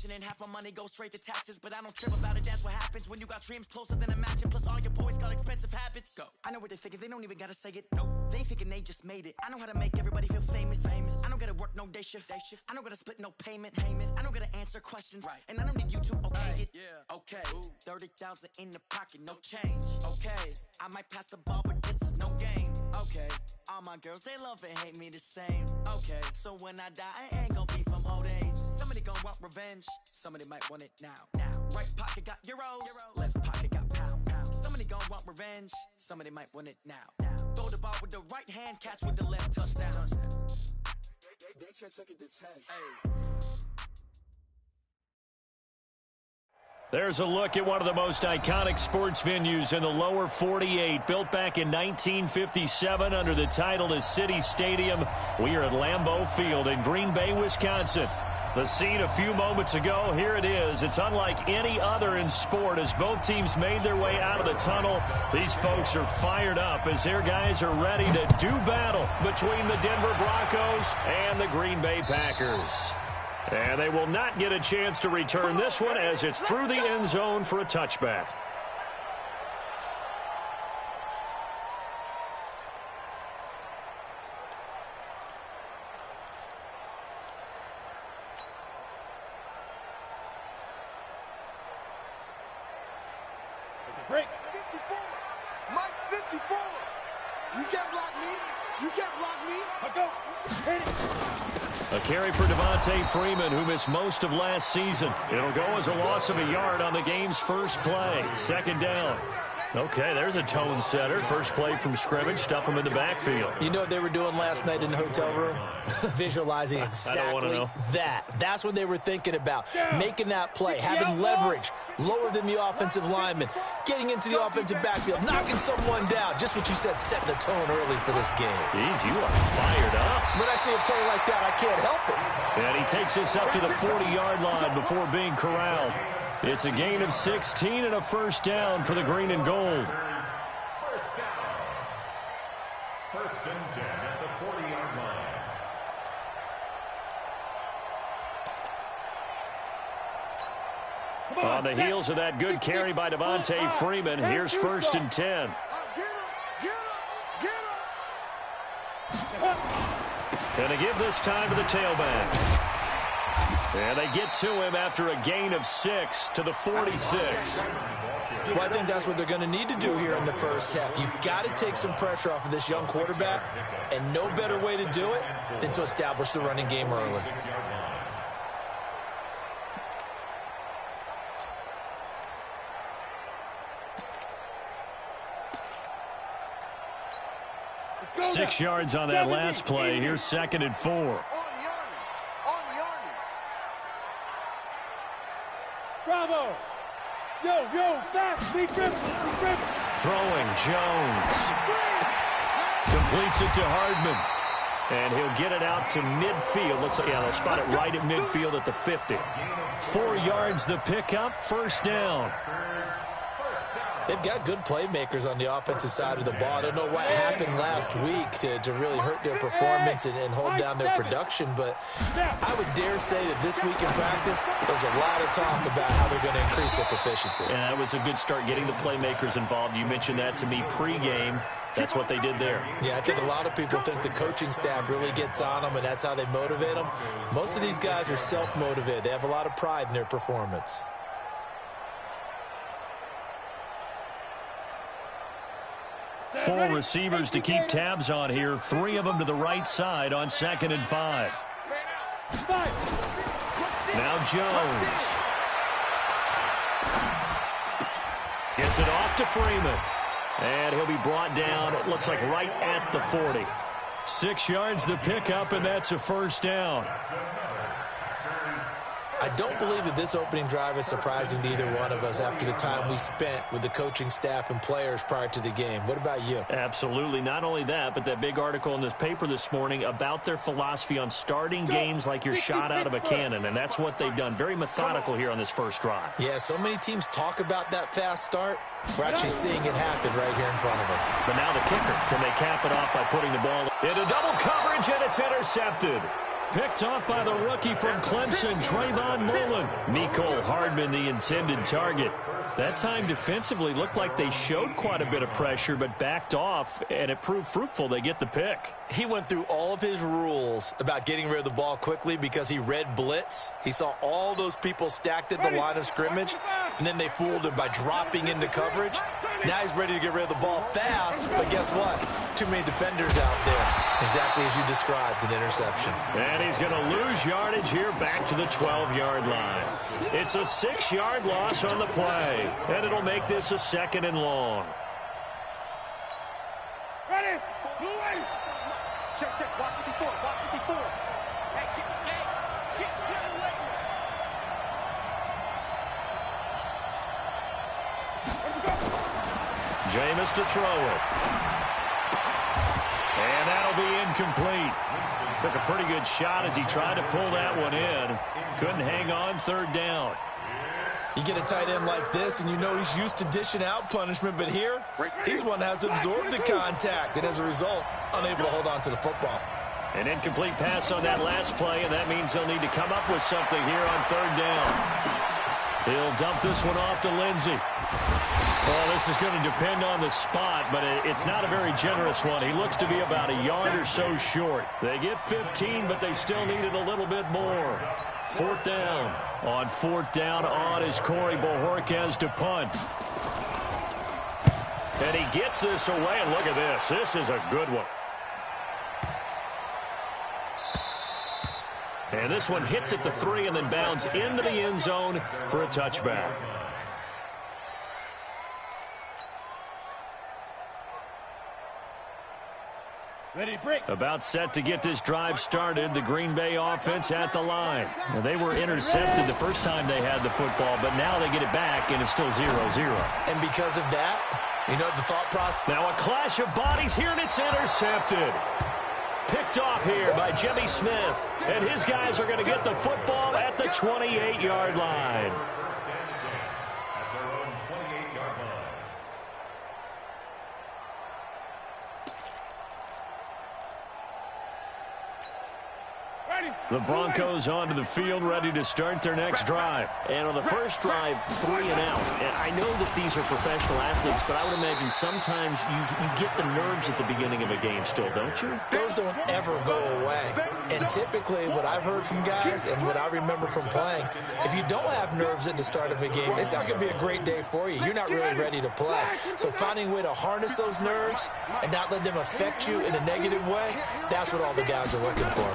inflation and half my money goes straight to taxes. But I don't trip about it, that's what happens when you got dreams closer than a mansion. Plus all your boys got expensive habits. Go. I know what they're thinking, they don't even gotta say it. No, they thinking they just made it. I know how to make everybody feel famous. I don't gotta work no day shift. I don't gotta split no payment. I don't gotta answer questions. Right. And I don't need you to okay it. Yeah. Okay. 30,000 in the pocket, no change. Okay. I might pass the ball, but this is no game. Okay. All my girls, they love and hate me the same. Okay. So when I die, I ain't gonna be from old age. Somebody gonna want revenge. Somebody might want it now. Right pocket got euros. Left pocket got pounds. Somebody gonna want revenge. Somebody might want it now. Throw the ball with the right hand, catch with the left, touchdown. They took it to 10. Hey. There's a look at one of the most iconic sports venues in the lower 48, built back in 1957 under the title of City Stadium. We are at Lambeau Field in Green Bay, Wisconsin. The scene a few moments ago, here it is. It's unlike any other in sport as both teams made their way out of the tunnel. These folks are fired up as their guys are ready to do battle between the Denver Broncos and the Green Bay Packers. And they will not get a chance to return this one as it's through the end zone for a touchback. Break. 54. Mike 54. You can't block me. You can't block me. I'll go. Hit it. A carry for Devontae Freeman, who missed most of last season. It'll go as a loss of a yard on the game's first play. Second down. Okay, there's a tone setter. First play from scrimmage. Stuff them in the backfield. You know what they were doing last night in the hotel room? Visualizing exactly that. That's what they were thinking about. Making that play, having leverage, lower than the offensive lineman, getting into the offensive backfield, knocking someone down. Just what you said, set the tone early for this game. Jeez, you are fired up. When I see a play like that, I can't help it. And he takes this up to the 40-yard line before being corralled. It's a gain of 16 and a first down for the green and gold. First down. First and 10 at the 40-yard line. On the heels of that good carry by Devontae Freeman, here's first and 10. And they give this time to the tailback. And they get to him after a gain of 6 to the 46. Well, I think that's what they're going to need to do here in the first half. You've got to take some pressure off of this young quarterback, and no better way to do it than to establish the running game early. Six yards on that last play. Here's second and 4. Bravo! Yo, fast! Be grip! Throwing Jones. Completes it to Hardman. And he'll get it out to midfield. Looks like, yeah, they'll spot it right at midfield at the 50. 4 yards the pickup, first down. They've got good playmakers on the offensive side of the ball. I don't know what happened last week to really hurt their performance and hold down their production, but I would dare say that this week in practice, there's a lot of talk about how they're going to increase their proficiency. And that was a good start, getting the playmakers involved. You mentioned that to me pregame. That's what they did there. Yeah, I think a lot of people think the coaching staff really gets on them, and that's how they motivate them. Most of these guys are self-motivated. They have a lot of pride in their performance. Four receivers to keep tabs on here. 3 of them to the right side on 2nd and 5. Now Jones. Gets it off to Freeman. And he'll be brought down, it looks like right at the 40. 6 yards the pickup, and that's a first down. I don't believe that this opening drive is surprising to either one of us after the time we spent with the coaching staff and players prior to the game. What about you? Absolutely. Not only that, but that big article in this paper this morning about their philosophy on starting games like you're shot out of a cannon, and that's what they've done. Very methodical here on this first drive. Yeah, so many teams talk about that fast start. We're actually seeing it happen right here in front of us. But now the kicker. Can they cap it off by putting the ball into double coverage, and it's intercepted. Picked off by the rookie from Clemson, Trayvon Mullen. Mecole Hardman, the intended target. That time defensively looked like they showed quite a bit of pressure, but backed off, and it proved fruitful. They get the pick. He went through all of his rules about getting rid of the ball quickly because he read blitz. He saw all those people stacked at the line of scrimmage, and then they fooled him by dropping into coverage. Now he's ready to get rid of the ball fast, but guess what? Too many defenders out there. Exactly as you described, an interception. And he's going to lose yardage here back to the 12-yard line. It's a 6-yard loss on the play, and it'll make this a 2nd and long. Ready? Blue way. Check. Block 54. Block 54. Hey, get away. Jameis to throw it. And that'll be incomplete. Took a pretty good shot as he tried to pull that one in. Couldn't hang on, 3rd down. You get a tight end like this, and you know he's used to dishing out punishment, but here, he's one that has to absorb the contact, and as a result, unable to hold on to the football. An incomplete pass on that last play, and that means they'll need to come up with something here on 3rd down. He'll dump this one off to Lindsey. Well, this is going to depend on the spot, but it's not a very generous one. He looks to be about a yard or so short. They get 15, but they still needed a little bit more. 4th down. On 4th down, on is Corey Bojorquez to punt. And he gets this away, and look at this. This is a good one. And this one hits at the 3 and then bounds into the end zone for a touchback. Ready, break. About set to get this drive started, the Green Bay offense at the line. Now, they were intercepted the first time they had the football, but now they get it back, and it's still 0-0. And because of that, you know the thought process. Now a clash of bodies here, and it's intercepted. Picked off here by Jimmy Smith, and his guys are going to get the football at the 28-yard line. First and 10 at their own 28-yard line. The Broncos onto the field, ready to start their next drive. And on the first drive, 3 and out. And I know that these are professional athletes, but I would imagine sometimes you get the nerves at the beginning of a game still, don't you? Those don't ever go away. And typically what I've heard from guys and what I remember from playing, if you don't have nerves at the start of a game, it's not going to be a great day for you. You're not really ready to play. So finding a way to harness those nerves and not let them affect you in a negative way, that's what all the guys are looking for.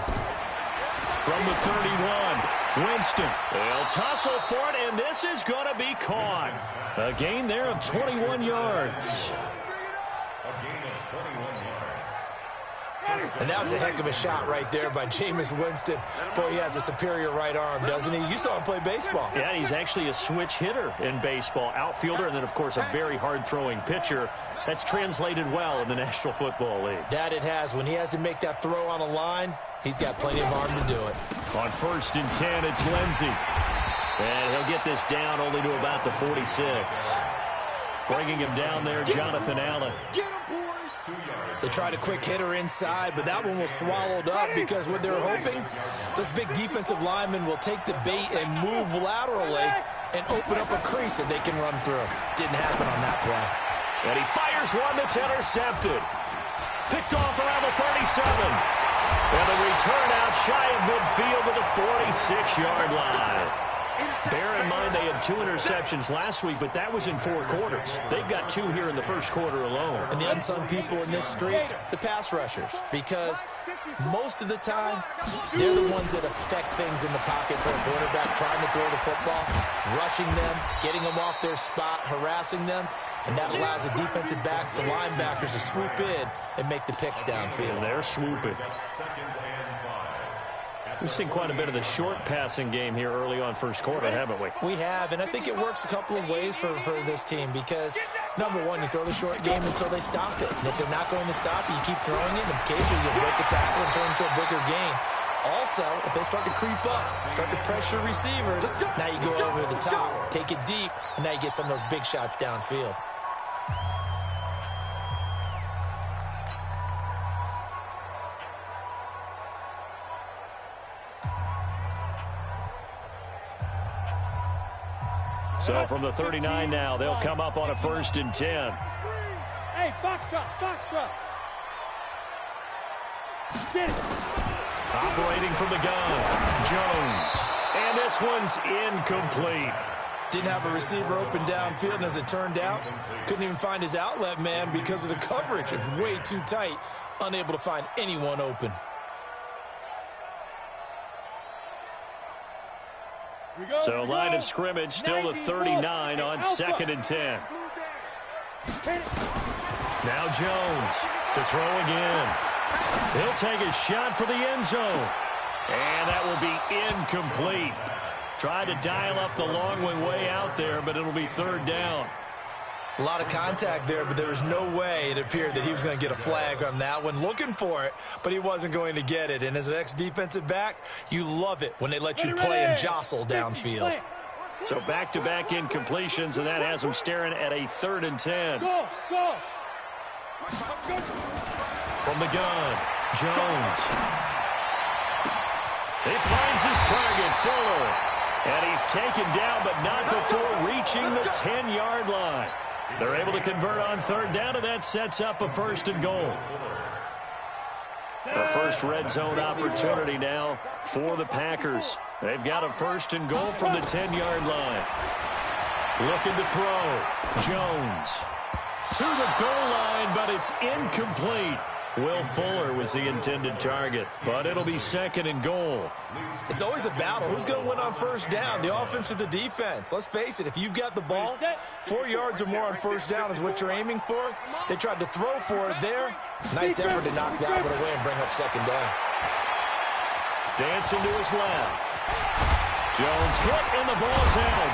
From the 31, Winston. They'll tussle for it, and this is going to be caught. A gain there of 21 yards. A gain of 21 yards. And that was a heck of a shot right there by Jameis Winston. Boy, he has a superior right arm, doesn't he? You saw him play baseball. Yeah, he's actually a switch hitter in baseball. Outfielder, and then, of course, a very hard-throwing pitcher. That's translated well in the National Football League. That it has. When he has to make that throw on a line, he's got plenty of arm to do it. On 1st and 10, it's Lindsey. And he'll get this down only to about the 46. Bringing him down there, Jonathan Allen. They tried a quick hitter inside, but that one was swallowed up because what they're hoping, this big defensive lineman will take the bait and move laterally and open up a crease that they can run through. Didn't happen on that play. And he fires one that's intercepted. Picked off around the 37. And the return out shy of midfield to the 46-yard line. Bear in mind they had 2 interceptions last week, but that was in 4 quarters. They've got 2 here in the first quarter alone. And the unsung people in this streak, the pass rushers, because most of the time, they're the ones that affect things in the pocket for a quarterback, trying to throw the football, rushing them, getting them off their spot, harassing them, and that allows the defensive backs, the linebackers, to swoop in and make the picks downfield. And they're swooping. We've seen quite a bit of the short passing game here early on first quarter, haven't we? We have, and I think it works a couple of ways for this team because, number one, you throw the short game until they stop it. And if they're not going to stop it, you keep throwing it, and occasionally you'll break a tackle and turn into a bigger gain. Also, if they start to creep up, start to pressure receivers, now you go over the top, take it deep, and now you get some of those big shots downfield. So from the 39 now, they'll come up on a 1st and 10. Hey, foxtrot, foxtrot. Get it. Operating from the gun, Jones. And this one's incomplete. Didn't have a receiver open downfield, and as it turned out, couldn't even find his outlet man because of the coverage. It's way too tight, unable to find anyone open. So line of scrimmage still the 39 on 2nd and 10. Now Jones to throw again. He'll take a shot for the end zone. And that will be incomplete. Tried to dial up the long one way out there, but it'll be 3rd down. A lot of contact there, but there was no way it appeared that he was going to get a flag on that one. Looking for it, but he wasn't going to get it. And as an ex-defensive back, you love it when they let you play and jostle downfield. So back-to-back incompletions, and that has him staring at a 3rd and 10. Go, go. From the gun, Jones. He finds his target, Fuller. And he's taken down, but not before reaching the 10-yard line. They're able to convert on 3rd down, and that sets up a 1st and goal. A first red zone opportunity now for the Packers. They've got a 1st and goal from the 10-yard line. Looking to throw. Jones to the goal line, but it's incomplete. Will Fuller was the intended target, but it'll be 2nd and goal. It's always a battle. Who's going to win on 1st down, the offense or the defense? Let's face it, if you've got the ball, 4 yards or more on 1st down is what you're aiming for. They tried to throw for it there. Nice effort to knock that one away and bring up 2nd down. Dancing to his left. Jones hit, and the ball's held.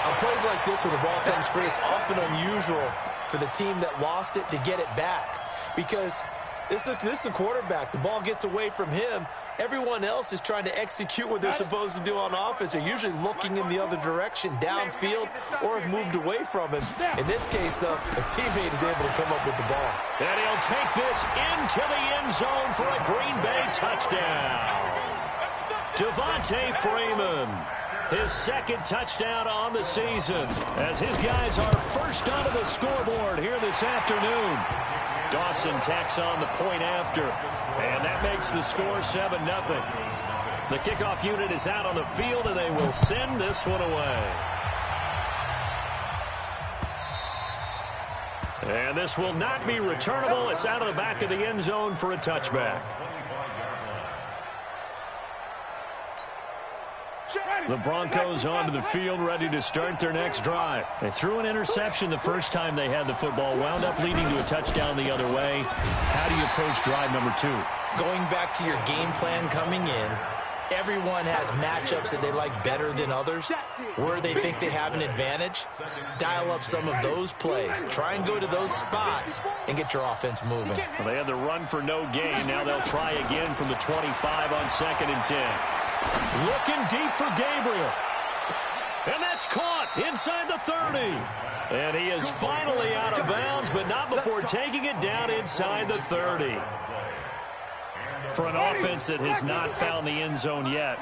On plays like this where the ball comes free, it's often unusual for the team that lost it to get it back, because this is a quarterback. The ball gets away from him. Everyone else is trying to execute what they're supposed to do on offense. They're usually looking in the other direction, downfield, or have moved away from him. In this case, though, a teammate is able to come up with the ball. And he'll take this into the end zone for a Green Bay touchdown. Devontae Freeman. His 2nd touchdown on the season, as his guys are first onto the scoreboard here this afternoon. Dawson tacks on the point after, and that makes the score 7-0. The kickoff unit is out on the field, and they will send this one away. And this will not be returnable. It's out of the back of the end zone for a touchback. The Broncos onto the field, ready to start their next drive. They threw an interception the first time they had the football, wound up leading to a touchdown the other way. How do you approach drive number 2? Going back to your game plan coming in, everyone has matchups that they like better than others, where they think they have an advantage. Dial up some of those plays. Try and go to those spots and get your offense moving. Well, they had the run for no gain. Now they'll try again from the 25 on 2nd and 10. Looking deep for Gabriel. And that's caught inside the 30. And he is finally out of bounds, but not before taking it down inside the 30. For an offense that has not found the end zone yet,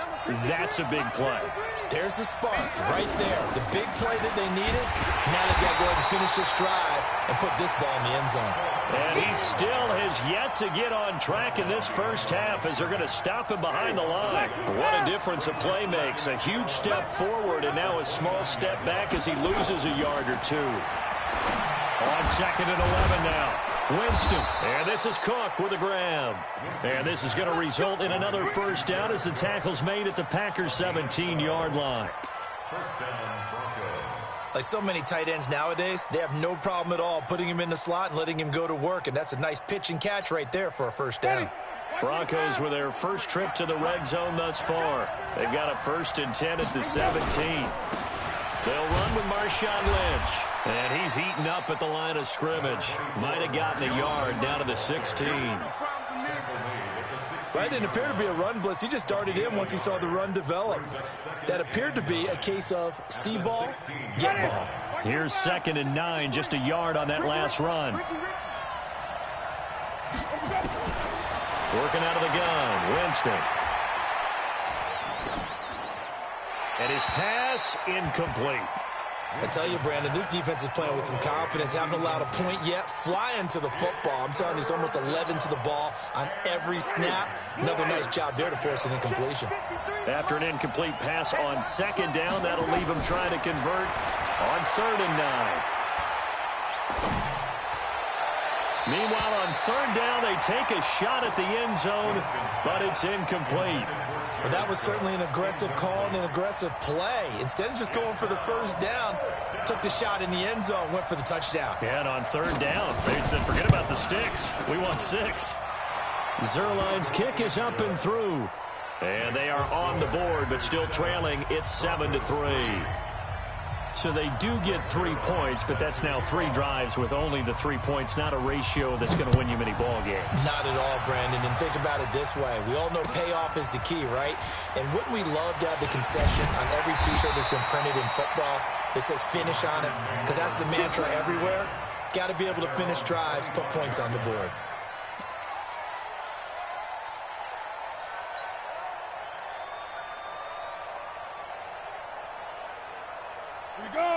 that's a big play. There's the spark right there. The big play that they needed. Now they've got to go ahead and finish this drive and put this ball in the end zone. And he still has yet to get on track in this first half, as they're going to stop him behind the line. What a difference a play makes. A huge step forward and now a small step back as he loses a yard or 2. On 2nd and 11 now. Winston, and this is Cook with a grab. And this is going to result in another 1st down as the tackle's made at the Packers' 17-yard line. Like so many tight ends nowadays, they have no problem at all putting him in the slot and letting him go to work, and that's a nice pitch and catch right there for a 1st down. Broncos with their first trip to the red zone thus far. They've got a 1st and 10 at the 17. They'll run with Marshawn Lynch. And he's eaten up at the line of scrimmage. Might have gotten a yard down to the 16. That didn't appear to be a run blitz. He just darted in once he saw the run develop. That appeared to be a case of see ball, get ball. Here's 2nd and 9, just a yard on that last run. Working out of the gun, Winston. And his pass incomplete. I tell you, Brandon, this defense is playing with some confidence. Haven't allowed a point yet. Flying to the football. I'm telling you, it's almost 11 to the ball on every snap. Another nice job there to force an incompletion. After an incomplete pass on second down, that'll leave him trying to convert on 3rd and 9. Meanwhile, on 3rd down, they take a shot at the end zone, but it's incomplete. Well, that was certainly an aggressive call and an aggressive play. Instead of just going for the first down, took the shot in the end zone, went for the touchdown. Yeah, and on 3rd down, they said, forget about the sticks. We want 6. Zerline's kick is up and through. And they are on the board, but still trailing. It's 7-3. So they do get 3 points, but that's now 3 drives with only the 3 points, not a ratio that's going to win you many ball games. Not at all, Brandon. And think about it this way. We all know payoff is the key, right? And wouldn't we love to have the concession on every T-shirt that's been printed in football that says finish on it? Because that's the mantra everywhere. Got to be able to finish drives, put points on the board.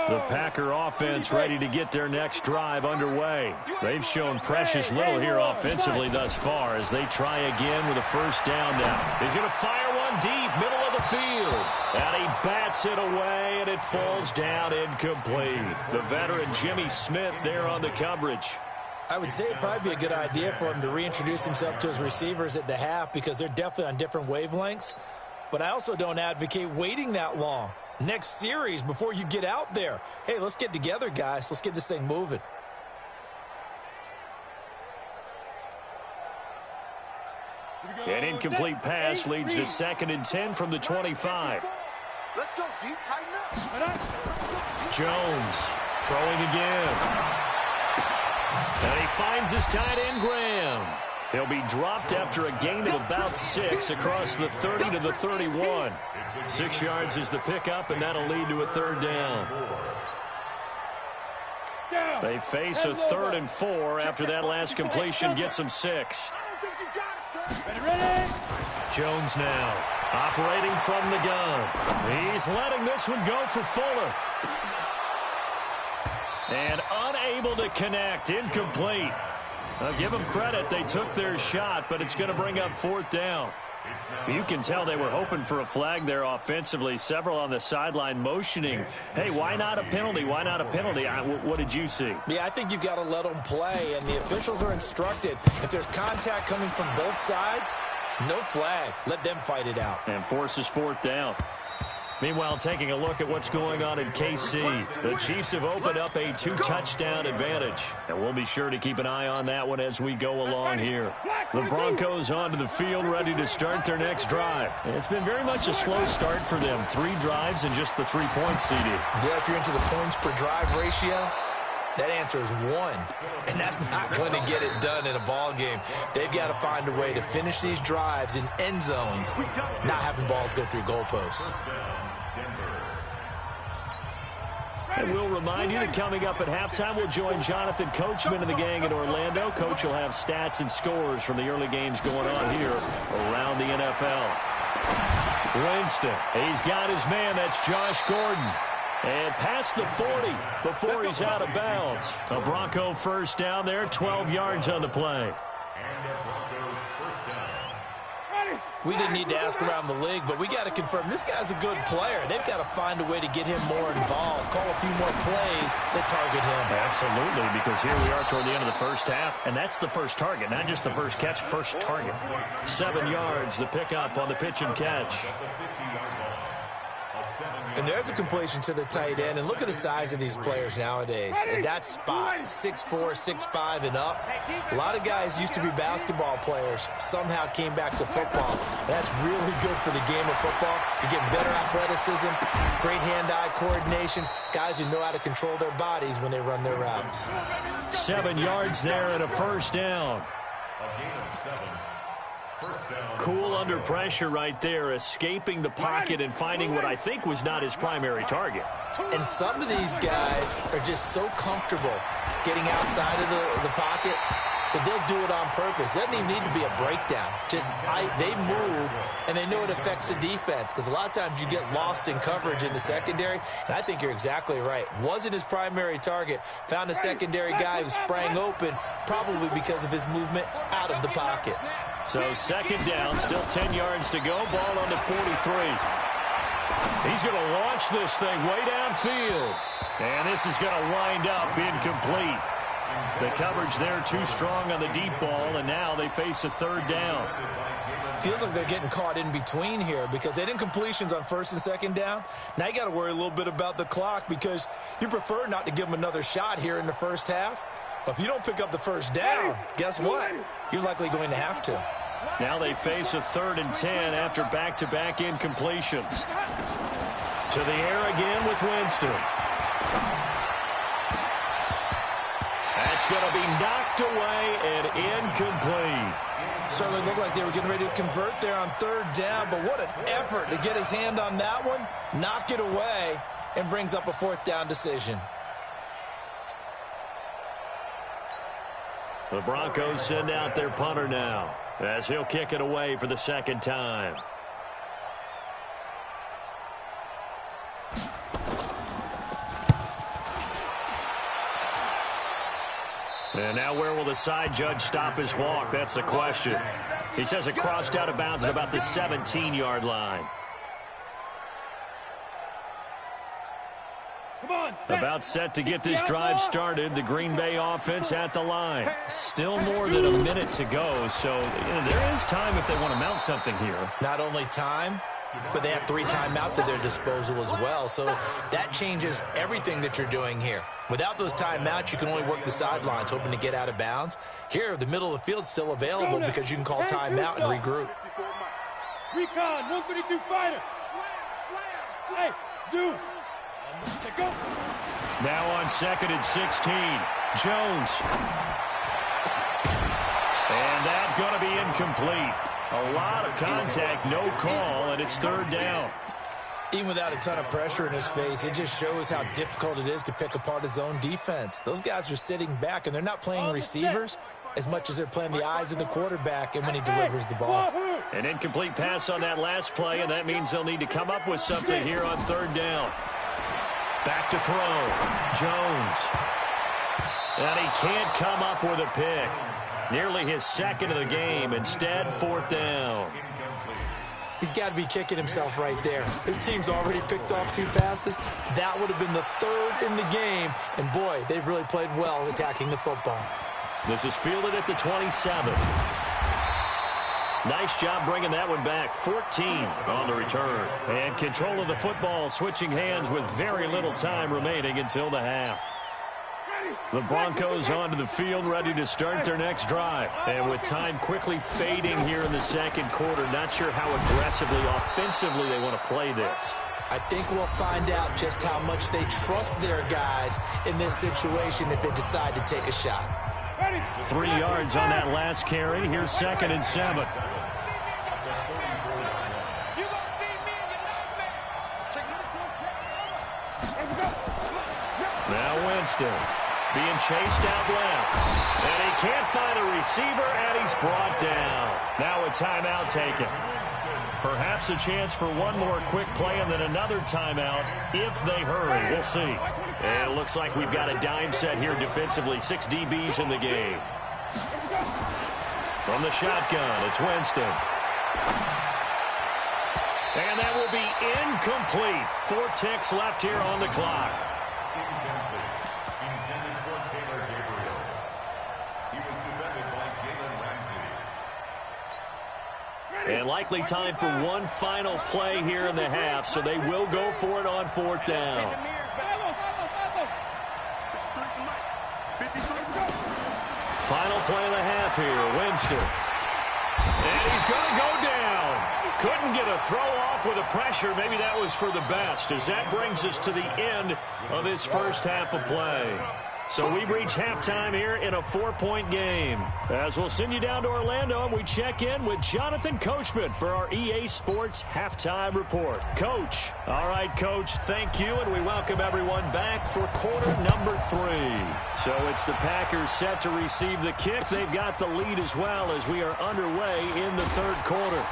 The Packer offense ready to get their next drive underway. They've shown precious little here offensively thus far as they try again with a first down now. He's going to fire one deep, middle of the field. And he bats it away, and it falls down incomplete. The veteran Jimmy Smith there on the coverage. I would say it'd probably be a good idea for him to reintroduce himself to his receivers at the half because they're definitely on different wavelengths. But I also don't advocate waiting that long. Next series before you get out there. Hey, let's get together, guys. Let's get this thing moving. An incomplete pass leads to 2nd and 10 from the 25. Let's go, deep, tighten up. Jones throwing again. And he finds his tight end, Graham. He'll be dropped after a gain of about 6 across the 30 to the 31. 6 yards is the pickup, and that'll lead to a 3rd down. They face a 3rd and 4 after that last completion gets them 6. Jones now operating from the gun. He's letting this one go for Fuller. And unable to connect, incomplete. I'll give them credit. They took their shot, but it's going to bring up 4th down. You can tell they were hoping for a flag there offensively. Several on the sideline motioning. Hey, why not a penalty? Why not a penalty? What did you see? Yeah, I think you've got to let them play, and the officials are instructed. If there's contact coming from both sides, no flag. Let them fight it out. And forces 4th down. Meanwhile, taking a look at what's going on in KC. The Chiefs have opened up a 2-touchdown advantage. And we'll be sure to keep an eye on that one as we go along here. The Broncos onto the field ready to start their next drive. And it's been very much a slow start for them. 3 drives and just the 3 points, CD. Yeah, if you're into the points per drive ratio, that answer is 1. And that's not going to get it done in a ball game. They've got to find a way to finish these drives in end zones, not having balls go through goalposts. And we'll remind you that coming up at halftime, we'll join Jonathan Coachman and the gang in Orlando. Coach will have stats and scores from the early games going on here around the NFL. Winston, he's got his man. That's Josh Gordon. And past the 40 before he's out of bounds. A Bronco first down there, 12 yards on the play. We didn't need to ask around the league, but we got to confirm this guy's a good player. They've got to find a way to get him more involved, call a few more plays that target him. Absolutely, because here we are toward the end of the first half, and that's the first target, not just the first catch, first target. 7 yards, the pickup on the pitch and catch. And there's a completion to the tight end. And look at the size of these players nowadays. At that spot, 6'4", 6'5", and up. A lot of guys used to be basketball players, somehow came back to football. And that's really good for the game of football. You're getting better athleticism, great hand-eye coordination, guys who know how to control their bodies when they run their routes. 7 yards there and a first down. A gain of 7. Cool under pressure right there, escaping the pocket and finding what I think was not his primary target. And some of these guys are just so comfortable getting outside of the pocket, that they'll do it on purpose. It doesn't even need to be a breakdown. Just they move, and they know it affects the defense, because a lot of times you get lost in coverage in the secondary, and I think you're exactly right. Wasn't his primary target. Found a secondary guy who sprang open, probably because of his movement out of the pocket. So second down, still 10 yards to go. Ball on the 43. He's going to launch this thing way downfield. And this is going to wind up incomplete. The coverage there too strong on the deep ball, and now they face a third down. Feels like they're getting caught in between here because they had incompletions on first and second down. Now you got to worry a little bit about the clock because you prefer not to give them another shot here in the first half. But if you don't pick up the first down, guess what? You're likely going to have to. Now they face a 3rd and 10 after back-to-back incompletions. To the air again with Winston. That's going to be knocked away and incomplete. Certainly looked like they were getting ready to convert there on 3rd down, but what an effort to get his hand on that one, knock it away, and brings up a 4th down decision. The Broncos send out their punter now, as he'll kick it away for the second time. And now where will the side judge stop his walk? That's the question. He says it crossed out of bounds at about the 17-yard line. About set to get this drive started. The Green Bay offense at the line. Still more than a minute to go, so there is time if they want to mount something here. Not only time, but they have 3 timeouts at their disposal as well, so that changes everything that you're doing here. Without those timeouts, you can only work the sidelines, hoping to get out of bounds. Here, the middle of the field is still available because you can call timeout and regroup. Recon, 132 fighter. Hey, zoom. Now on 2nd and 16, Jones. And that's going to be incomplete. A lot of contact, no call, and it's 3rd down. Even without a ton of pressure in his face, it just shows how difficult it is to pick apart his own defense. Those guys are sitting back, and they're not playing receivers as much as they're playing the eyes of the quarterback and when he delivers the ball. An incomplete pass on that last play, and that means they'll need to come up with something here on 3rd down. Back to throw. Jones. And he can't come up with a pick. Nearly his 2nd of the game. Instead, 4th down. He's got to be kicking himself right there. His team's already picked off 2 passes. That would have been the 3rd in the game. And, boy, they've really played well attacking the football. This is fielded at the 27. Nice job bringing that one back. 14 on the return. And control of the football switching hands with very little time remaining until the half. The Broncos onto the field, ready to start their next drive. And with time quickly fading here in the second quarter, not sure how aggressively, offensively they want to play this. I think we'll find out just how much they trust their guys in this situation if they decide to take a shot. 3 yards on that last carry. Here's 2nd and 7. Now Winston being chased out left. And he can't find a receiver, and he's brought down. Now a timeout taken. Perhaps a chance for one more quick play and then another timeout if they hurry. We'll see. And it looks like we've got a dime set here defensively. 6 DBs in the game. From the shotgun, it's Winston. And that will be incomplete. 4 ticks left here on the clock. And likely time for one final play here in the half, so they will go for it on 4th down. Final play of the half here, Winston. And he's going to go down. Couldn't get a throw off with the pressure. Maybe that was for the best, as that brings us to the end of this first half of play. So we've reached halftime here in a 4-point game. As we'll send you down to Orlando, and we check in with Jonathan Coachman for our EA Sports Halftime Report. Coach. All right, Coach, thank you, and we welcome everyone back for quarter number 3. So it's the Packers set to receive the kick. They've got the lead as well as we are underway in the third quarter.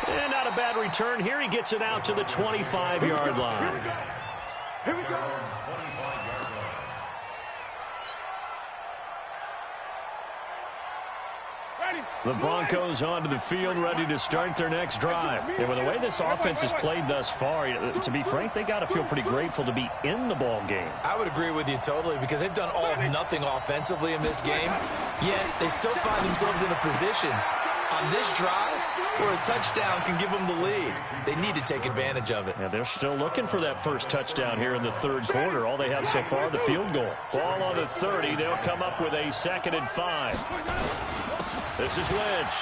And not a bad return here. He gets it out to the 25-yard line. Here we go. The Broncos onto the field, ready to start their next drive. And with the way this offense has played thus far, to be frank, they got to feel pretty grateful to be in the ball game. I would agree with you totally, because they've done all of nothing offensively in this game, yet they still find themselves in a position on this drive where a touchdown can give them the lead. They need to take advantage of it. Yeah, they're still looking for that first touchdown here in the third quarter. All they have so far, the field goal. Ball on the 30. They'll come up with a 2nd and 5. This is Lynch.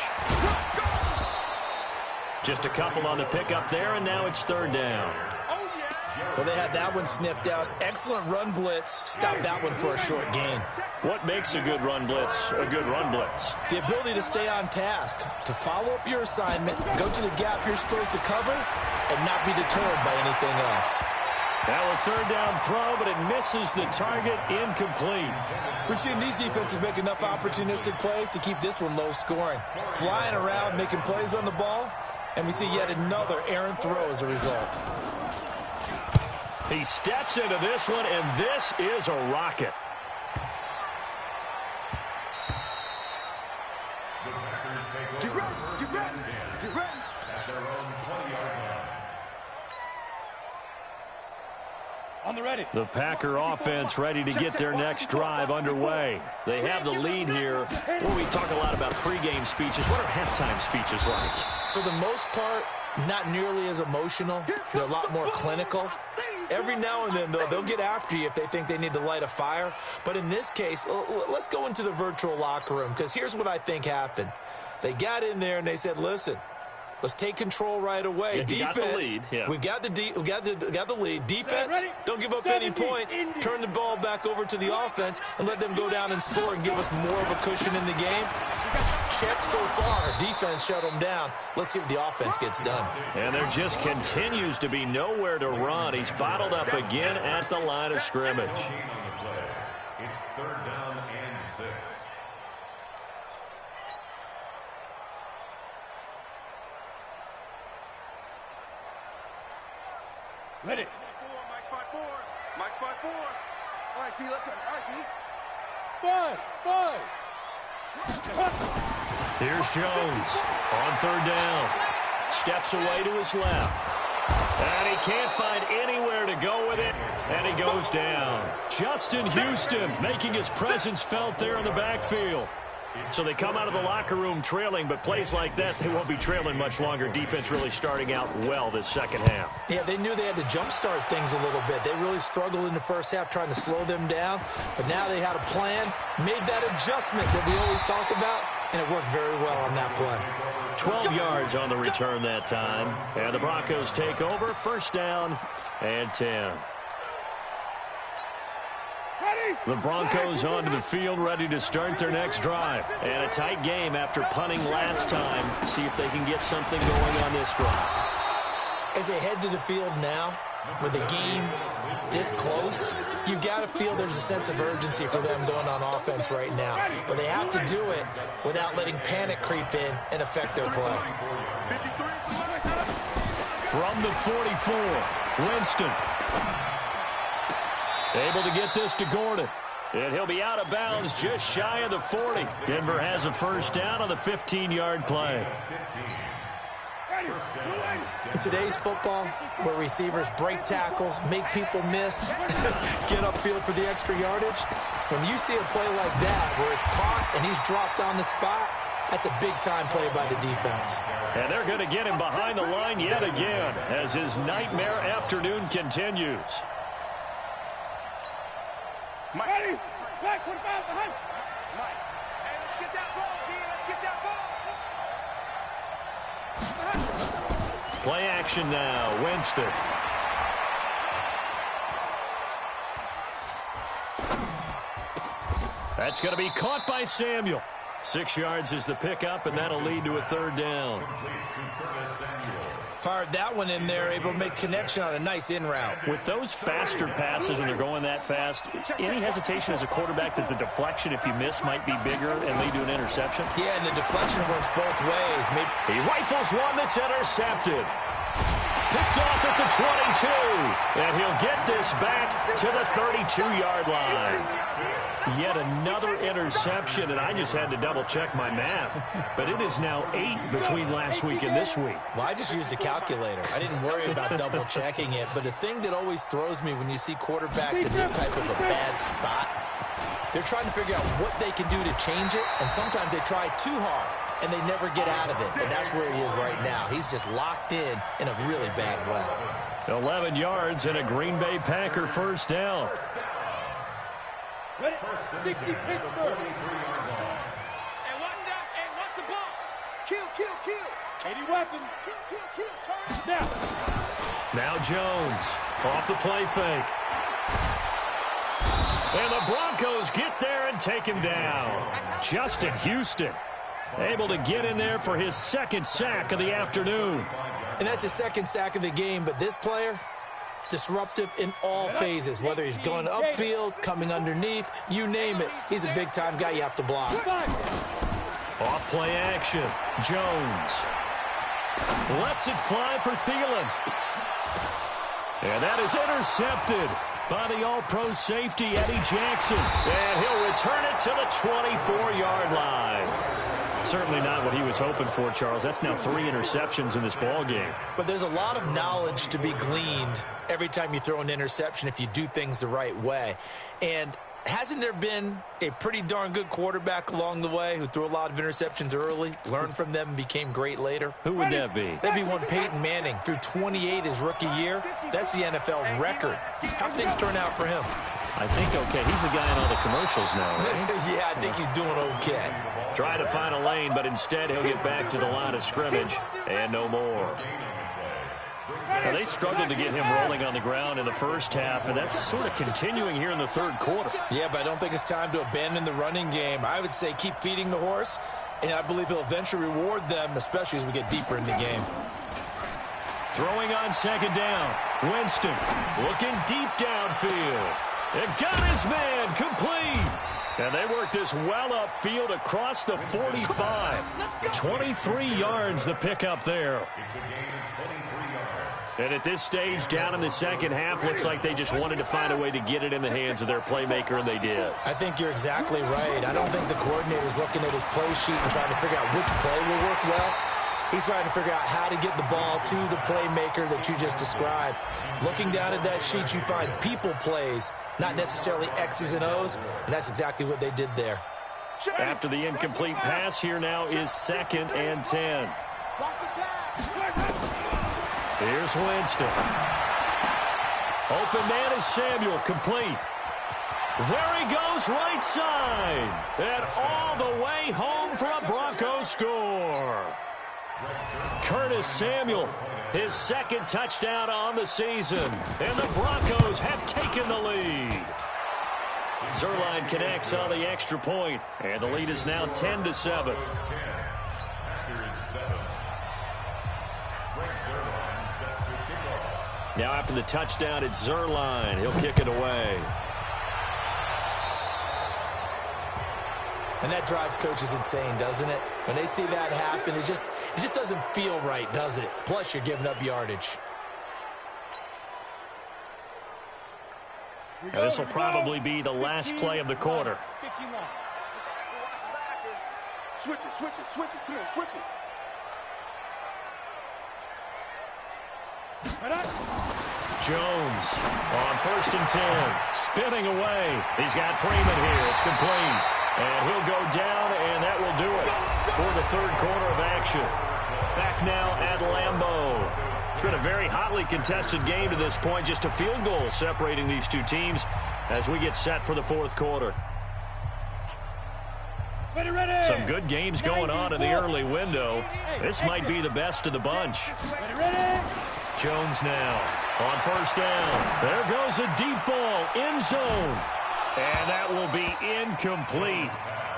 Just a couple on the pickup there, and now it's 3rd down. Well, they had that one sniffed out. Excellent run blitz. Stop that one for a short gain. What makes a good run blitz a good run blitz? The ability to stay on task, to follow up your assignment, go to the gap you're supposed to cover, and not be deterred by anything else. Now a 3rd down throw, but it misses the target, incomplete. We've seen these defenses make enough opportunistic plays to keep this one low scoring. Flying around, making plays on the ball, and we see yet another errant throw as a result. He steps into this one, and this is a rocket. Get ready, get ready, get ready. At their own 20-yard line. On the ready. The Packer offense ready to get their next drive underway. They have the lead here. Well, we talk a lot about pregame speeches. What are halftime speeches like? For the most part, not nearly as emotional. They're a lot more clinical. Every now and then, though, they'll get after you if they think they need to light a fire. But in this case, let's go into the virtual locker room, because here's what I think happened. They got in there and they said, listen, let's take control right away. Yeah, Defense, we've got the lead. Defense, don't give up any points. Turn the ball back over to the offense and let them go down and score and give us more of a cushion in the game. Check so far. Defense shut them down. Let's see if the offense gets done. And there just continues to be nowhere to run. He's bottled up again at the line of scrimmage. It's 3rd down and 6. Ready. Mike 5-4. Mike 5-4. All right, T, let's go. All right, T. 5. Here's Jones on 3rd down. Steps away to his left. And he can't find anywhere to go with it. And he goes down. Justin Houston making his presence felt there in the backfield. So they come out of the locker room trailing, but plays like that, they won't be trailing much longer. Defense really starting out well this second half. Yeah, they knew they had to jumpstart things a little bit. They really struggled in the first half trying to slow them down, but now they had a plan, made that adjustment that we always talk about, and it worked very well on that play. 12 yards on the return that time, and the Broncos take over, 1st down and 10. The Broncos onto the field, ready to start their next drive. And a tight game after punting last time. See if they can get something going on this drive. As they head to the field now, with the game this close, you've got to feel there's a sense of urgency for them going on offense right now. But they have to do it without letting panic creep in and affect their play. From the 44, Winston. Able to get this to Gordon. And he'll be out of bounds just shy of the 40. Denver has a 1st down on the 15-yard play. In today's football, where receivers break tackles, make people miss, get upfield for the extra yardage, when you see a play like that where it's caught and he's dropped on the spot, that's a big-time play by the defense. And they're going to get him behind the line yet again as his nightmare afternoon continues. Mike. Ready? Back, 45, behind. Mike. Hey, let's get that ball, D. Let's get that ball. Play action now. Winston. That's going to be caught by Samuel. 6 yards is the pickup, and that'll lead to a third down. Fired that one in there, able to make connection on a nice in route. With those faster passes and they're going that fast, any hesitation as a quarterback that the deflection, if you miss, might be bigger and lead to an interception? Yeah, and the deflection works both ways. He rifles one that's intercepted. Picked off at the 22, and he'll get this back to the 32-yard line. Yet another interception, and I just had to double-check my math. But it is now 8 between last week and this week. Well, I just used a calculator. I didn't worry about double-checking it. But the thing that always throws me when you see quarterbacks in this type of a bad spot, they're trying to figure out what they can do to change it, and sometimes they try too hard, and they never get out of it. And that's where he is right now. He's just locked in a really bad way. 11 yards and a Green Bay Packer first down. Ready? 60 Pittsburgh. Hey, watch that. Hey, watch the ball. Kill. 80 weapons. Kill. Turn it. Now Jones off the play fake. And the Broncos get there and take him down. Justin Houston able to get in there for his second sack of the afternoon. And that's his second sack of the game, but this player, disruptive in all phases, whether he's going upfield, coming underneath, you name it. He's a big-time guy you have to block. Off play action. Jones lets it fly for Thielen. And that is intercepted by the all-pro safety, Eddie Jackson. And he'll return it to the 24-yard line. Certainly not what he was hoping for, Charles. That's now 3 interceptions in this ball game. But there's a lot of knowledge to be gleaned every time you throw an interception if you do things the right way. And hasn't there been a pretty darn good quarterback along the way who threw a lot of interceptions early, learned from them, and became great later? Who would that be? That'd be one Peyton Manning. Threw 28 his rookie year. That's the NFL record. How things turn out for him? I think okay. He's the guy in all the commercials now, right? Yeah, I think he's doing okay. Try to find a lane, but instead he'll get back to the line of scrimmage and no more. Now, they struggled to get him rolling on the ground in the first half, and that's sort of continuing here in the third quarter. Yeah, but I don't think it's time to abandon the running game. I would say keep feeding the horse, and I believe he'll eventually reward them, especially as we get deeper in the game. Throwing on second down. Winston looking deep downfield. And got his man complete. And they work this well upfield across the 45. 23 yards the pickup there. And at this stage, down in the second half, looks like they just wanted to find a way to get it in the hands of their playmaker, and they did. I think you're exactly right. I don't think the coordinator's looking at his play sheet and trying to figure out which play will work well. He's trying to figure out how to get the ball to the playmaker that you just described. Looking down at that sheet, you find people plays, not necessarily X's and O's, and that's exactly what they did there. After the incomplete pass, here now is 2nd and 10. Here's Winston. Open man is Samuel, complete. There he goes, right side. And all the way home for a Broncos score. Curtis Samuel, his second touchdown on the season. And the Broncos have taken the lead. Zerline connects on the extra point, and the lead is now 10-7. Now after the touchdown, it's Zerline. He'll kick it away. And that drives coaches insane, doesn't it? When they see that happen, it just doesn't feel right, does it? Plus, you're giving up yardage. And this will probably be the last play of the quarter. Switch it. Come on, switch it. Jones on 1st and 10. Spinning away. He's got Freeman here. It's complete. And he'll go down, and that will do it for the third quarter of action. Back now at Lambeau. It's been a very hotly contested game to this point. Just a field goal separating these two teams as we get set for the fourth quarter. Some good games going on in the early window. This might be the best of the bunch. Jones now on 1st down. There goes a deep ball, end zone. And that will be incomplete.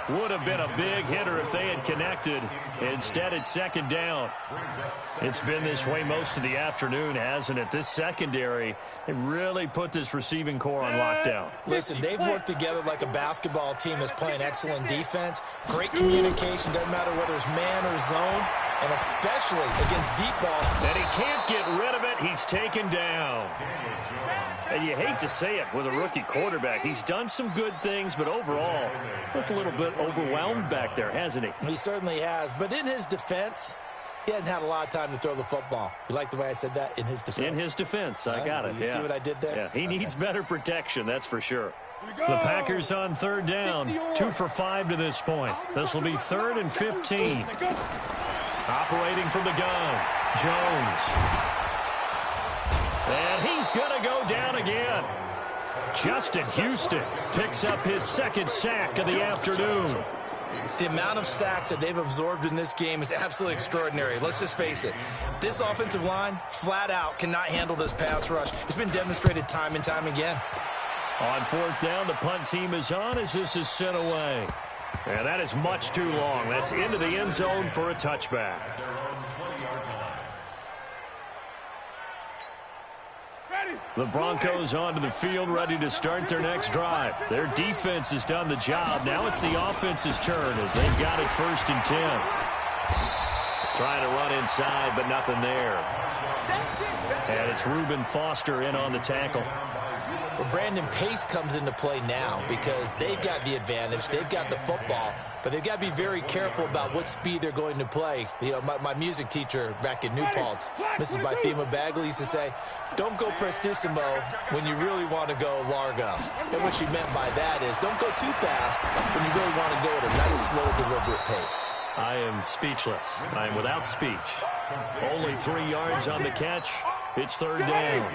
Would have been a big hitter if they had connected. Instead, it's second down. It's been this way most of the afternoon, hasn't it? This secondary, they really put this receiving core on lockdown. Listen, they've worked together like a basketball team that's playing excellent defense. Great communication, doesn't matter whether it's man or zone, and especially against deep balls. And he can't get rid of it. He's taken down. And you hate to say it with a rookie quarterback. He's done some good things, but overall, looked a little bit overwhelmed back there, hasn't he? He certainly has. But in his defense, he hadn't had a lot of time to throw the football. You like the way I said that? In his defense. In his defense. I got it. You see what I did there? Yeah, he needs better protection, that's for sure. The Packers on third down. 2 for 5 to this point. This will be 3rd and 15. Operating from the gun, Jones. And he's going to go down again. Justin Houston picks up his second sack of the afternoon. The amount of sacks that they've absorbed in this game is absolutely extraordinary. Let's just face it. This offensive line, flat out, cannot handle this pass rush. It's been demonstrated time and time again. On 4th down, the punt team is on as this is sent away. And that is much too long. That's into the end zone for a touchback. The Broncos onto the field, ready to start their next drive. Their defense has done the job. Now it's the offense's turn as they've got it 1st and 10. Trying to run inside, but nothing there. And it's Reuben Foster in on the tackle. Well, Brandon, pace comes into play now because they've got the advantage. They've got the football, but they've got to be very careful about what speed they're going to play. You know, my music teacher back in New Paltz, Mrs. Bythema Bagley, used to say, don't go prestissimo when you really want to go largo. And what she meant by that is don't go too fast when you really want to go at a nice, slow, deliberate pace. I am speechless. I am without speech. Only 3 yards on the catch. It's 3rd down.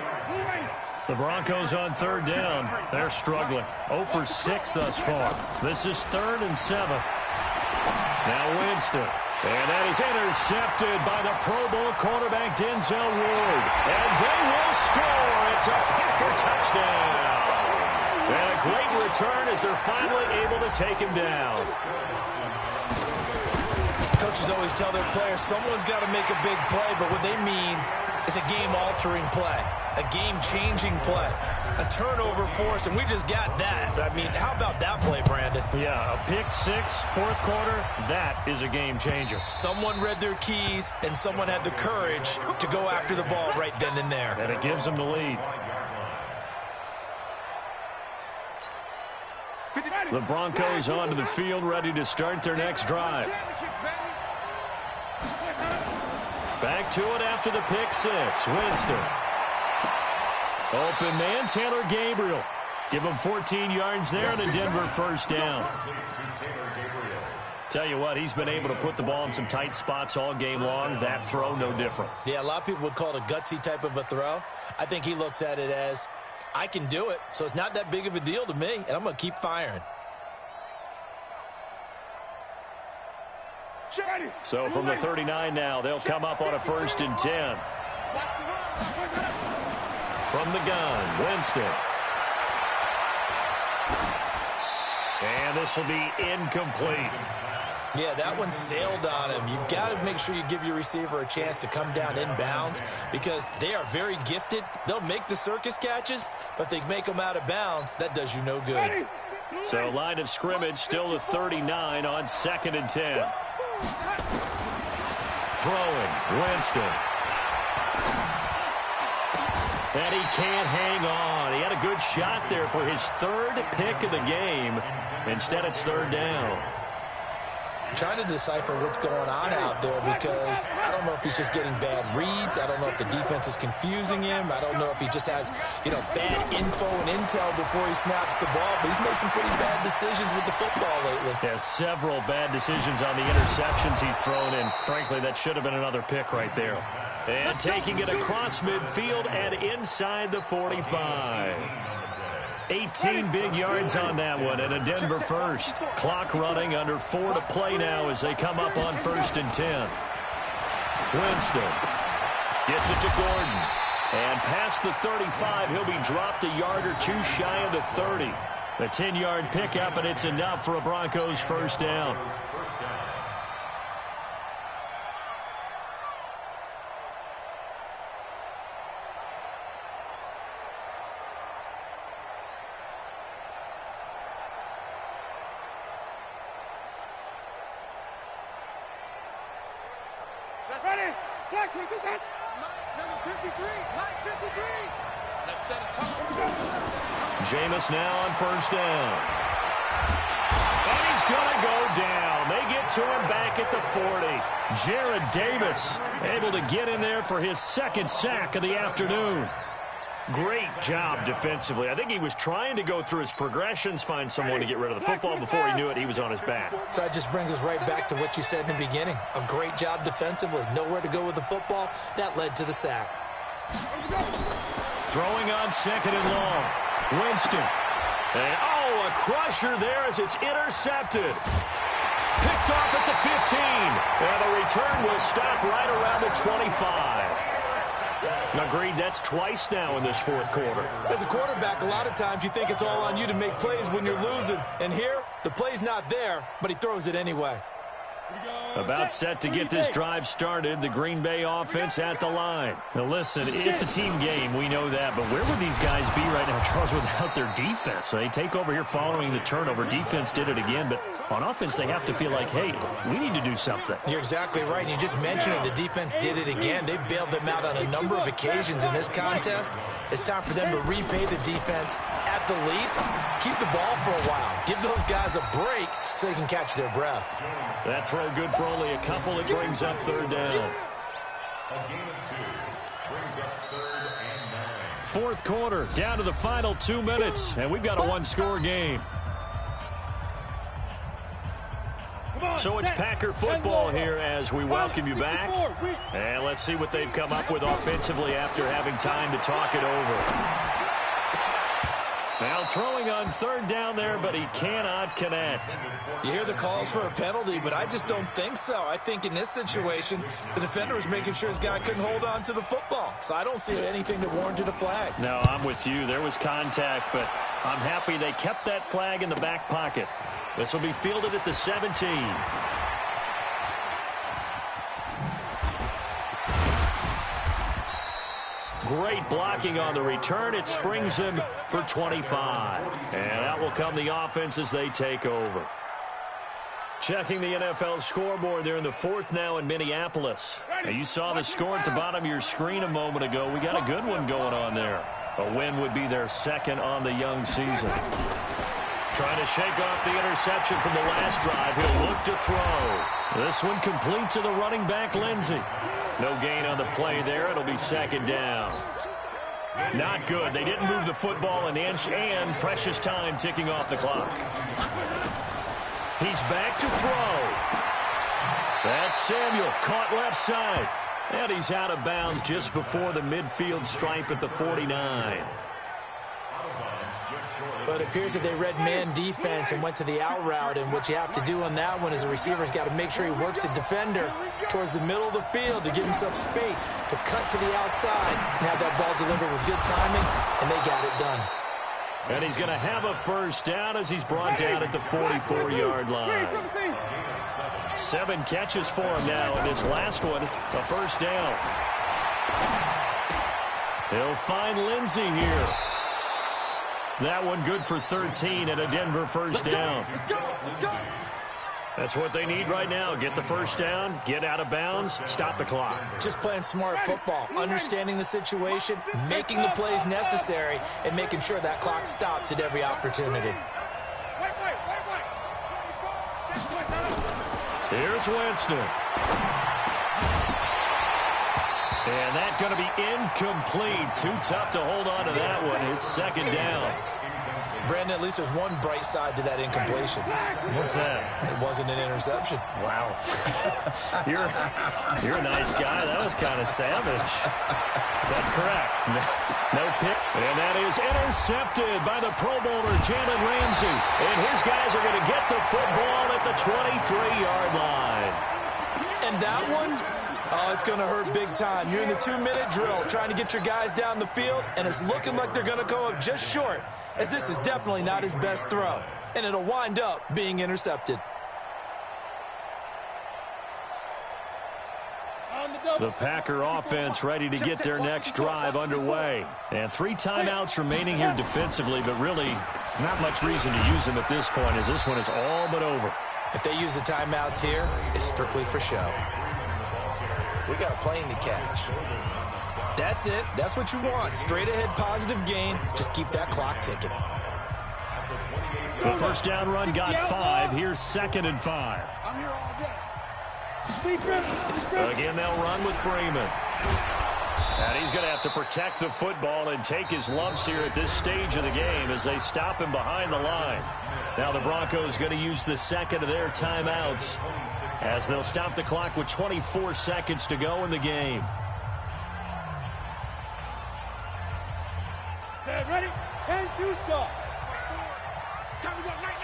The Broncos on 3rd down. They're struggling. 0 for 6 thus far. This is 3rd and 7. Now Winston. And that is intercepted by the Pro Bowl cornerback Denzel Ward. And they will score. It's a Packer touchdown. And a great return as they're finally able to take him down. Coaches always tell their players someone's got to make a big play, but what they mean is a game-altering play, a game-changing play, a turnover forced, and we just got that. I mean, how about that play, Brandon? Yeah, a pick 6, 4th quarter, that is a game-changer. Someone read their keys, and someone had the courage to go after the ball right then and there. And it gives them the lead. The Broncos onto the field, ready to start their next drive. Back to it after the pick 6. Winston. Open man, Taylor Gabriel. Give him 14 yards there and a Denver 1st down. Tell you what, he's been able to put the ball in some tight spots all game long. That throw, no different. Yeah, a lot of people would call it a gutsy type of a throw. I think he looks at it as, I can do it, so it's not that big of a deal to me, and I'm going to keep firing. So from the 39 now, they'll come up on a 1st and 10. From the gun, Winston. And this will be incomplete. Yeah, that one sailed on him. You've got to make sure you give your receiver a chance to come down inbounds because they are very gifted. They'll make the circus catches, but they make them out of bounds. That does you no good. So line of scrimmage still the 39 on 2nd and 10. Throwing, Winston. And he can't hang on. He had a good shot there for his 3rd pick of the game. Instead, it's 3rd down. Trying to decipher what's going on out there because I don't know if he's just getting bad reads. I don't know if the defense is confusing him. I don't know if he just has, bad info and intel before he snaps the ball. But he's made some pretty bad decisions with the football lately. Yeah, several bad decisions on the interceptions he's thrown in. Frankly, that should have been another pick right there. And taking it across midfield and inside the 45. 18 big yards on that one and a Denver 1st. Clock running under 4 to play now as they come up on 1st and 10. Winston gets it to Gordon. And past the 35, he'll be dropped a yard or 2 shy of the 30. A 10-yard pickup, and it's enough for a Broncos first down. Ready? Black, we do that. Number 53. Line 53. Let's set a time. Jameis now on first down. And he's going to go down. They get to him back at the 40. Jared Davis able to get in there for his second sack of the afternoon. Great job defensively. I think he was trying to go through his progressions, find someone to get rid of the football. Before he knew it, he was on his back. So that just brings us right back to what you said in the beginning. A great job defensively. Nowhere to go with the football. That led to the sack. Throwing on second and long. Winston. And, a crusher there as it's intercepted. Picked off at the 15. And the return will stop right around the 25. Agreed, that's twice now in this fourth quarter. As a quarterback, a lot of times you think it's all on you to make plays when you're losing. And here, the play's not there, but he throws it anyway. About set to get this drive started, the Green Bay offense at the line. Now listen, it's a team game, we know that, but where would these guys be right now, Charles, without their defense? They take over here following the turnover. Defense did it again, but on offense they have to feel like, hey, we need to do something. You're exactly right. You just mentioned it. The defense did it again. They bailed them out on a number of occasions in this contest. It's time for them to repay the defense at the least. Keep the ball for a while. Give those guys a break so they can catch their breath. That throw good for only a couple. It brings up third down. A gain of 2 brings up 3rd and 9. Fourth quarter, down to the final 2 minutes, and we've got a one-score game. So it's Packer football here as we welcome you back. And let's see what they've come up with offensively after having time to talk it over. Now throwing on third down there, but he cannot connect. You hear the calls for a penalty, but I just don't think so. I think in this situation, the defender was making sure his guy couldn't hold on to the football. So I don't see anything that warranted a flag. No, I'm with you. There was contact, but I'm happy they kept that flag in the back pocket. This will be fielded at the 17. Great blocking on the return. It springs him for 25. And out will come the offense as they take over. Checking the NFL scoreboard there in the fourth now in Minneapolis. Now you saw the score at the bottom of your screen a moment ago. We got a good one going on there. A win would be their second on the young season. Trying to shake off the interception from the last drive. He'll look to throw. This one complete to the running back, Lindsey. No gain on the play there. It'll be second down. Not good. They didn't move the football an inch, and precious time ticking off the clock. He's back to throw. That's Samuel, caught left side. And he's out of bounds just before the midfield stripe at the 49. But it appears that they read man defense and went to the out route, and what you have to do on that one is the receiver's got to make sure he works the defender towards the middle of the field to give himself space to cut to the outside and have that ball delivered with good timing, and they got it done. And he's going to have a first down as he's brought down at the 44-yard line. 7 catches for him now, and this last one, a first down. He'll find Lindsey here. That one good for 13 and a Denver first down. That's what they need right now. Get the first down, get out of bounds, stop the clock. Just playing smart football, understanding the situation, making the plays necessary, and making sure that clock stops at every opportunity. Here's Winston. And that's going to be incomplete. Too tough to hold on to that one. It's second down. Brandon, at least there's one bright side to that incompletion. What's that? It wasn't an interception. Wow. You're a nice guy. That was kind of savage. But correct. No pick. And that is intercepted by the Pro Bowler, Jalen Ramsey. And his guys are going to get the football at the 23-yard line. And that one, Oh, it's going to hurt big time. You're in the 2-minute drill trying to get your guys down the field, and it's looking like they're going to go up just short, as this is definitely not his best throw, and it'll wind up being intercepted. The Packer offense ready to get their next drive underway. And 3 timeouts remaining here defensively, but really not much reason to use them at this point, as this one is all but over. If they use the timeouts here, it's strictly for show. We got a plane to catch. That's it. That's what you want. Straight ahead positive gain. Just keep that clock ticking. The first down run got 5. Here's 2nd and 5. I'm here all day. Again, they'll run with Freeman. And he's going to have to protect the football and take his lumps here at this stage of the game as they stop him behind the line. Now the Broncos going to use the second of their timeouts as they'll stop the clock with 24 seconds to go in the game. Ready? 10-2 start. Time to go. Night.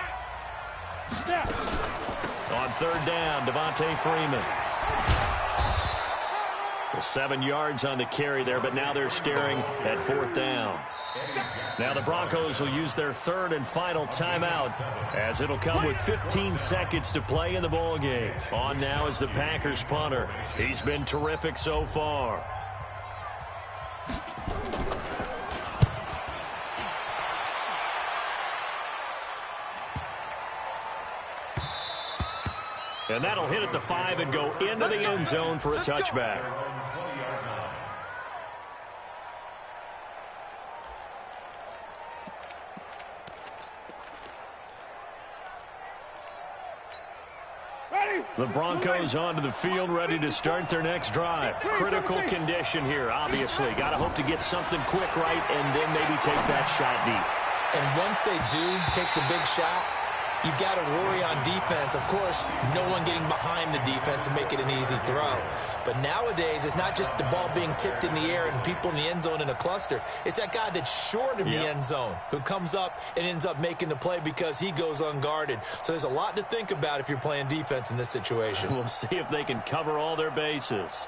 Snap. On 3rd down, Devontae Freeman. Well, 7 yards on the carry there, but now they're staring at 4th down. Now the Broncos will use their 3rd and final timeout, as it'll come with 15 seconds to play in the ball game. On now is the Packers punter. He's been terrific so far. And that'll hit at the 5 and go into the end zone for a touchback. The Broncos onto the field, ready to start their next drive. Critical condition here, obviously. Got to hope to get something quick right and then maybe take that shot deep. And once they do take the big shot, you've got to worry on defense. Of course, no one getting behind the defense and make it an easy throw. But nowadays, it's not just the ball being tipped in the air and people in the end zone in a cluster. It's that guy that's short of the end zone who comes up and ends up making the play because he goes unguarded. So there's a lot to think about if you're playing defense in this situation. We'll see if they can cover all their bases.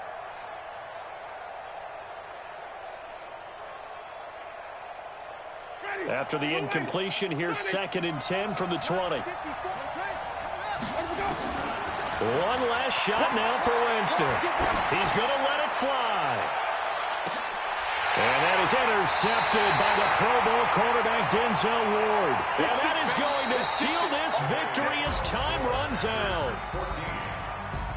After the incompletion, here's 2nd and 10 from the 20. One last shot now for Winston. He's going to let it fly. And that is intercepted by the Pro Bowl quarterback Denzel Ward. And that is going to seal this victory as time runs out.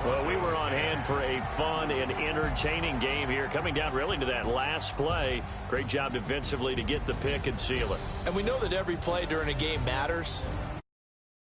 Well, we were on hand for a fun and entertaining game here, coming down really to that last play. Great job defensively to get the pick and seal it. And we know that every play during a game matters,